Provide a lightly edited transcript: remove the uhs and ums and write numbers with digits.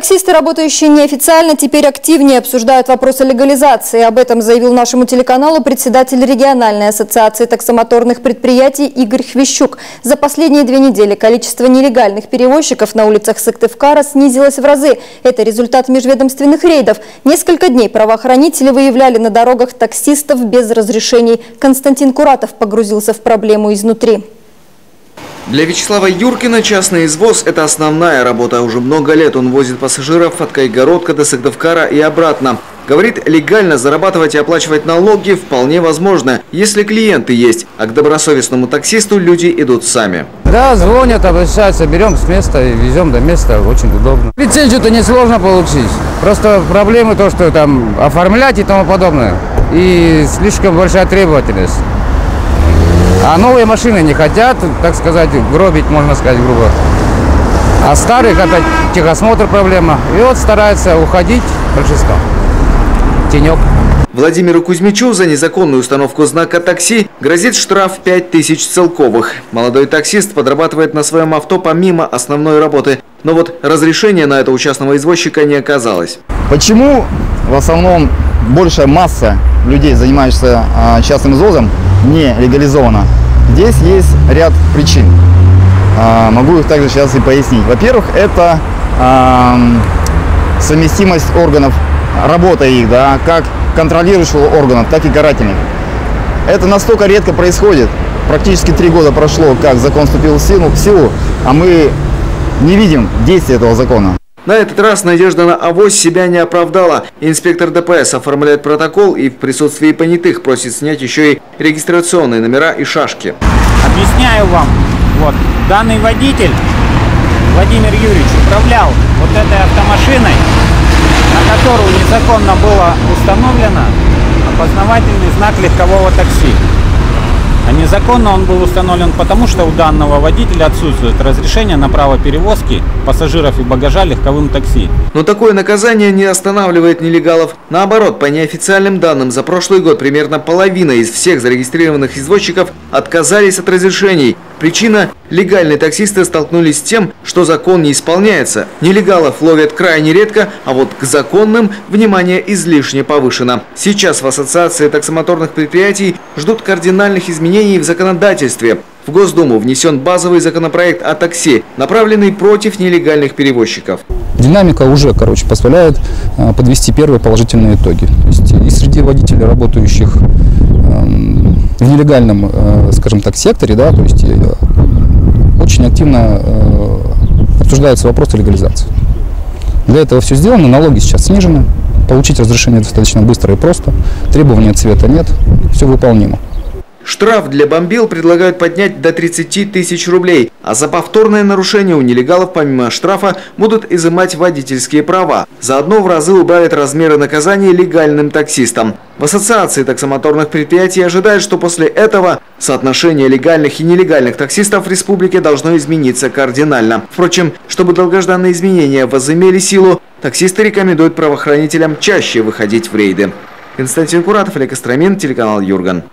Таксисты, работающие неофициально, теперь активнее обсуждают вопросы легализации. Об этом заявил нашему телеканалу председатель региональной ассоциации таксомоторных предприятий Игорь Хвищук. За последние 2 недели количество нелегальных перевозчиков на улицах Сыктывкара снизилось в разы. Это результат межведомственных рейдов. Несколько дней правоохранители выявляли на дорогах таксистов без разрешений. Константин Куратов погрузился в проблему изнутри. Для Вячеслава Юркина частный извоз – это основная работа. Уже много лет он возит пассажиров от Кайгородка до Сыктывкара и обратно. Говорит, легально зарабатывать и оплачивать налоги вполне возможно, если клиенты есть, а к добросовестному таксисту люди идут сами. Да, звонят, обращаются, берем с места и везем до места, очень удобно. Лицензию-то несложно получить, просто проблемы то, что там оформлять и тому подобное, и слишком большая требовательность. А новые машины не хотят, так сказать, гробить, можно сказать, грубо. А старых опять техосмотр проблема. И вот стараются уходить большинство. Тенек. Владимиру Кузьмичу за незаконную установку знака такси грозит штраф 5000 целковых. Молодой таксист подрабатывает на своем авто помимо основной работы. Но вот разрешения на это у частного извозчика не оказалось. Почему в основном большая масса людей, занимающихся частным извозом, не легализована? Здесь есть ряд причин. Могу их также сейчас и пояснить. Во-первых, это совместимость органов, работа их, да, как контролирующих органов, так и карательных. Это настолько редко происходит. Практически 3 года прошло, как закон вступил в силу, а мы не видим действия этого закона. На этот раз надежда на авось себя не оправдала. Инспектор ДПС оформляет протокол и в присутствии понятых просит снять еще и регистрационные номера и шашки. Объясняю вам, вот данный водитель, Владимир Юрьевич, управлял вот этой автомашиной, на которую незаконно было установлено опознавательный знак легкового такси. А незаконно он был установлен потому, что у данного водителя отсутствует разрешение на право перевозки пассажиров и багажа легковым такси. Но такое наказание не останавливает нелегалов. Наоборот, по неофициальным данным, за прошлый год примерно половина из всех зарегистрированных извозчиков отказались от разрешений. Причина – легальные таксисты столкнулись с тем, что закон не исполняется. Нелегалов ловят крайне редко, а вот к законным внимание излишне повышено. Сейчас в Ассоциации таксомоторных предприятий ждут кардинальных изменений в законодательстве. В Госдуму внесен базовый законопроект о такси, направленный против нелегальных перевозчиков. Динамика уже, позволяет подвести первые положительные итоги. То есть и среди водителей, работающих в нелегальном, скажем так, секторе, да, то есть очень активно обсуждаются вопросы легализации. Для этого все сделано, налоги сейчас снижены, получить разрешение достаточно быстро и просто, требований от цвета нет, все выполнимо. Штраф для бомбил предлагают поднять до 30 тысяч рублей, а за повторное нарушение у нелегалов помимо штрафа будут изымать водительские права. Заодно в разы убавят размеры наказания легальным таксистам. В Ассоциации таксомоторных предприятий ожидают, что после этого соотношение легальных и нелегальных таксистов в республике должно измениться кардинально. Впрочем, чтобы долгожданные изменения возымели силу, таксисты рекомендуют правоохранителям чаще выходить в рейды. Константин Куратов, Олег Остромин, телеканал Юрган.